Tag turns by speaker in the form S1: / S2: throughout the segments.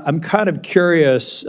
S1: I'm kind of curious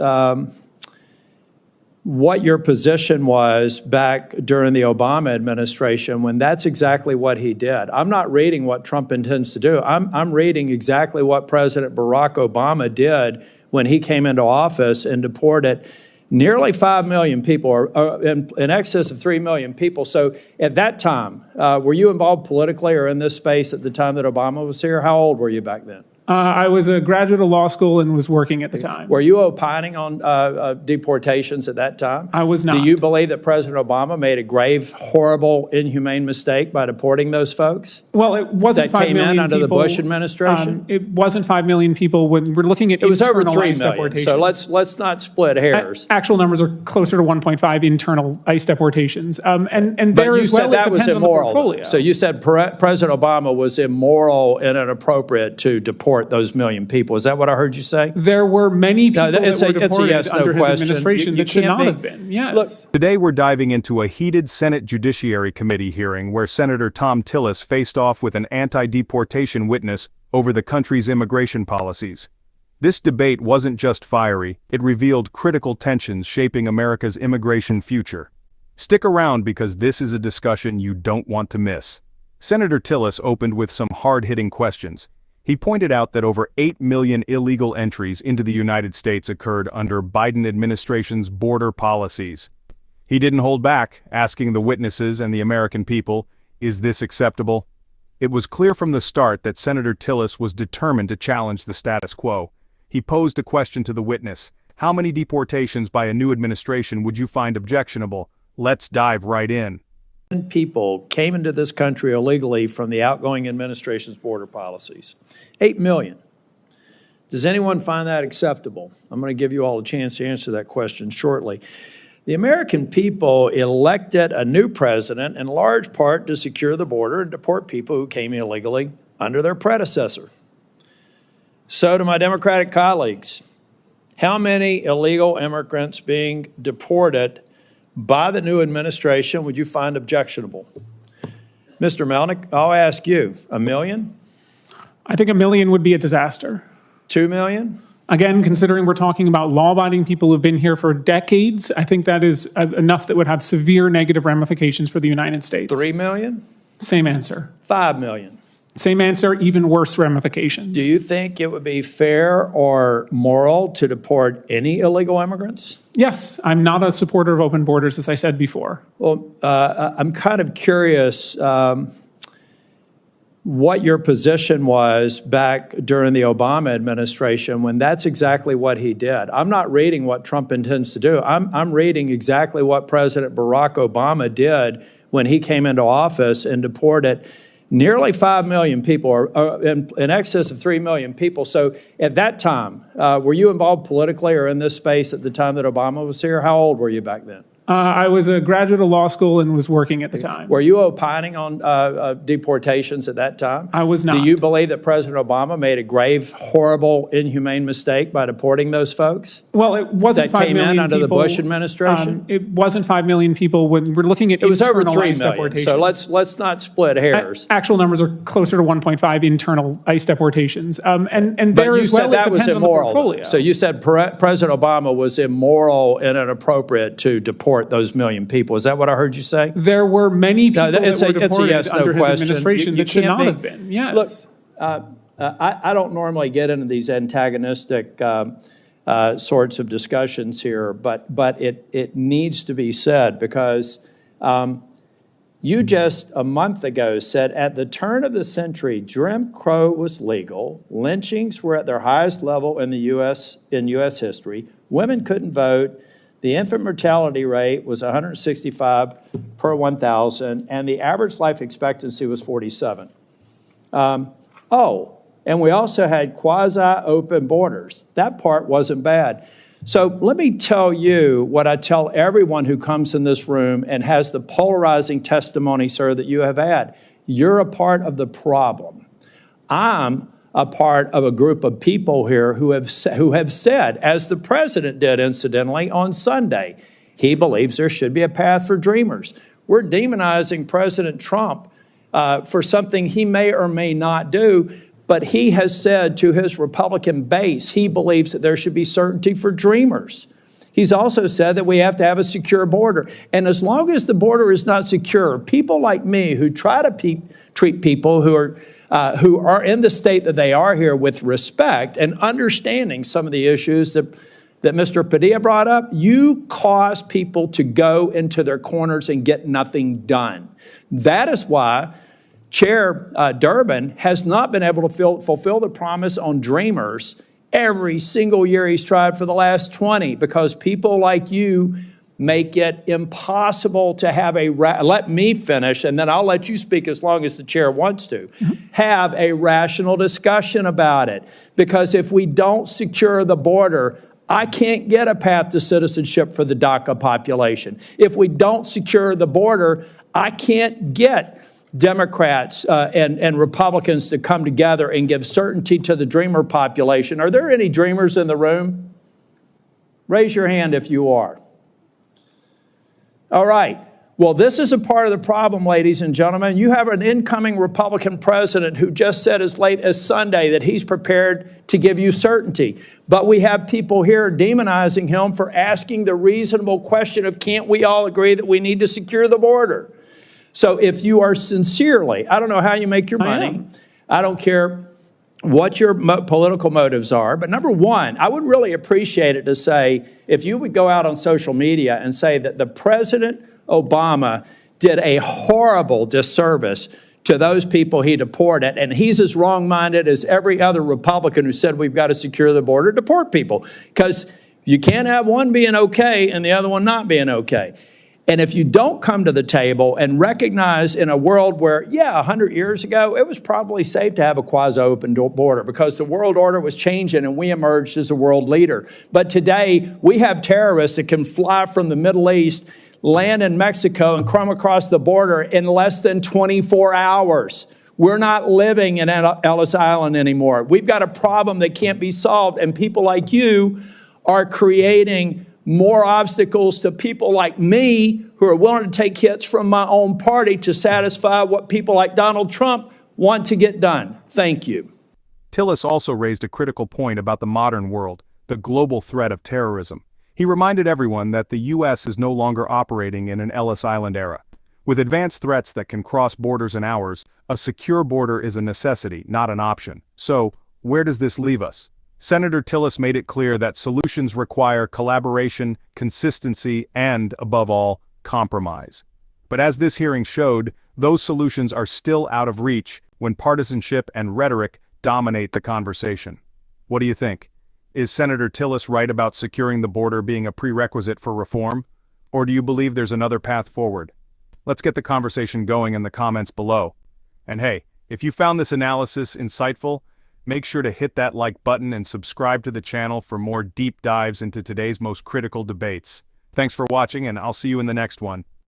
S1: what your position was back during the Obama administration when that's exactly what he did. I'm not reading what Trump intends to do. I'm reading exactly what President Barack Obama did when he came into office and deported nearly 5 million people, or in excess of 3 million people. So at that time, were you involved politically or in this space at the time that Obama was here? How old were you back then?
S2: I was a graduate of law school and was working at the time.
S1: Were you opining on deportations at that time?
S2: I was not.
S1: Do you believe that President Obama made a grave, horrible, inhumane mistake by deporting those folks?
S2: Well, it wasn't 5 million people.
S1: That came in under the Bush administration?
S2: It wasn't 5 million people. When we're looking at
S1: it was over 3
S2: ICE
S1: million.
S2: deportations.
S1: So let's not split hairs.
S2: Actual numbers are closer to 1.5 internal ICE deportations. And
S1: but
S2: there
S1: you
S2: as
S1: said
S2: well,
S1: that
S2: it
S1: was
S2: depends on the
S1: immoral.
S2: portfolio.
S1: So you said President Obama was immoral and inappropriate to deport those million people. Is that what I heard you say?
S2: There were many people that were deported
S1: yes, no
S2: under his
S1: question.
S2: administration that should not have been. Yes.
S1: Look,
S3: today we're diving into a heated Senate Judiciary Committee hearing where Senator Tom Tillis faced off with an anti-deportation witness over the country's immigration policies. This debate wasn't just fiery, it revealed critical tensions shaping America's immigration future. Stick around because this is a discussion you don't want to miss. Senator Tillis opened with some hard-hitting questions. He pointed out that over 8 million illegal entries into the United States occurred under Biden administration's border policies. He didn't hold back, asking the witnesses and the American people, is this acceptable? It was clear from the start that Senator Tillis was determined to challenge the status quo. He posed a question to the witness, how many deportations by a new administration would you find objectionable? Let's dive right in.
S1: People came into this country illegally from the outgoing administration's border policies. 8 million. Does anyone find that acceptable? I'm going to give you all a chance to answer that question shortly. The American people elected a new president in large part to secure the border and deport people who came illegally under their predecessor. So to my Democratic colleagues, how many illegal immigrants being deported by the new administration would you find objectionable? Mr. Melnick, I'll ask you, 1 million?
S2: I think 1 million would be a disaster.
S1: 2 million?
S2: Again, considering we're talking about law-abiding people who've been here for decades, I think that is enough that would have severe negative ramifications for the United States.
S1: 3 million?
S2: Same answer.
S1: 5 million?
S2: Same answer, even worse ramifications.
S1: Do you think it would be fair or moral to deport any illegal immigrants?
S2: Yes, I'm not a supporter of open borders, as I said before.
S1: Well, I'm kind of curious what your position was back during the Obama administration when that's exactly what he did. I'm not reading what Trump intends to do. I'm reading exactly what President Barack Obama did when he came into office and deported nearly 5 million people, or in excess of 3 million people. So at that time, were you involved politically or in this space at the time that Obama was here? How old were you back then?
S2: I was a graduate of law school and was working at the time.
S1: Were you opining on deportations at that time?
S2: I was not.
S1: Do you believe that President Obama made a grave, horrible, inhumane mistake by deporting those folks?
S2: Well, it wasn't 5 million people.
S1: That came in under the Bush administration?
S2: It wasn't 5 million people. When we're looking at
S1: it was over 3
S2: ICE
S1: million.
S2: deportations.
S1: So let's not split hairs.
S2: Actual numbers are closer to 1.5 internal ICE deportations. And
S1: but
S2: there
S1: you
S2: as well,
S1: said that
S2: it
S1: was
S2: depends on the
S1: immoral.
S2: portfolio.
S1: So you said President Obama was immoral and inappropriate to deport those million people. Is that what I heard you say?
S2: There were many people that were deported
S1: yes, no
S2: under his
S1: question.
S2: administration that should not have been. Yes.
S1: Look, I don't normally get into these antagonistic sorts of discussions here, but it needs to be said because you just a month ago said at the turn of the century, Jim Crow was legal, lynchings were at their highest level in the U.S. history, women couldn't vote, the infant mortality rate was 165 per 1,000, and the average life expectancy was 47. And we also had quasi-open borders. That part wasn't bad. So let me tell you what I tell everyone who comes in this room and has the polarizing testimony, sir, that you have had. You're a part of the problem. I'm a part of a group of people here who have said, as the president did, incidentally, on Sunday, he believes there should be a path for dreamers. We're demonizing President Trump for something he may or may not do, But he has said to his Republican base, he believes that there should be certainty for dreamers. He's also said that we have to have a secure border. And as long as the border is not secure, people like me who try to treat people who are in the state that they are here with respect and understanding some of the issues that Mr. Padilla brought up, you cause people to go into their corners and get nothing done. That is why Chair Durbin has not been able to fulfill the promise on Dreamers every single year he's tried for the last 20, because people like you make it impossible to have let me finish, and then I'll let you speak as long as the chair wants to, have a rational discussion about it. Because if we don't secure the border, I can't get a path to citizenship for the DACA population. If we don't secure the border, I can't get Democrats and Republicans to come together and give certainty to the dreamer population. Are there any dreamers in the room? Raise your hand if you are. All right. Well, this is a part of the problem, ladies and gentlemen. You have an incoming Republican president who just said as late as Sunday that he's prepared to give you certainty. But we have people here demonizing him for asking the reasonable question of, can't we all agree that we need to secure the border? So if you are sincerely, I don't know how you make your money. I don't care what your political motives are. But number one, I would really appreciate it to say, if you would go out on social media and say that the President Obama did a horrible disservice to those people he deported, and he's as wrong-minded as every other Republican who said we've got to secure the border, deport people. Because you can't have one being okay and the other one not being okay. And if you don't come to the table and recognize in a world where, 100 years ago, it was probably safe to have a quasi-open border because the world order was changing and we emerged as a world leader. But today, we have terrorists that can fly from the Middle East, land in Mexico, and come across the border in less than 24 hours. We're not living in Ellis Island anymore. We've got a problem that can't be solved, and people like you are creating more obstacles to people like me who are willing to take hits from my own party to satisfy what people like Donald Trump want to get done. Thank you.
S3: Tillis also raised a critical point about the modern world, the global threat of terrorism. He reminded everyone that the U.S. is no longer operating in an Ellis Island era. With advanced threats that can cross borders in hours, a secure border is a necessity, not an option. So, where does this leave us? Senator Tillis made it clear that solutions require collaboration, consistency, and, above all, compromise. But as this hearing showed, those solutions are still out of reach when partisanship and rhetoric dominate the conversation. What do you think? Is Senator Tillis right about securing the border being a prerequisite for reform? Or do you believe there's another path forward? Let's get the conversation going in the comments below. And hey, if you found this analysis insightful, make sure to hit that like button and subscribe to the channel for more deep dives into today's most critical debates. Thanks for watching, and I'll see you in the next one.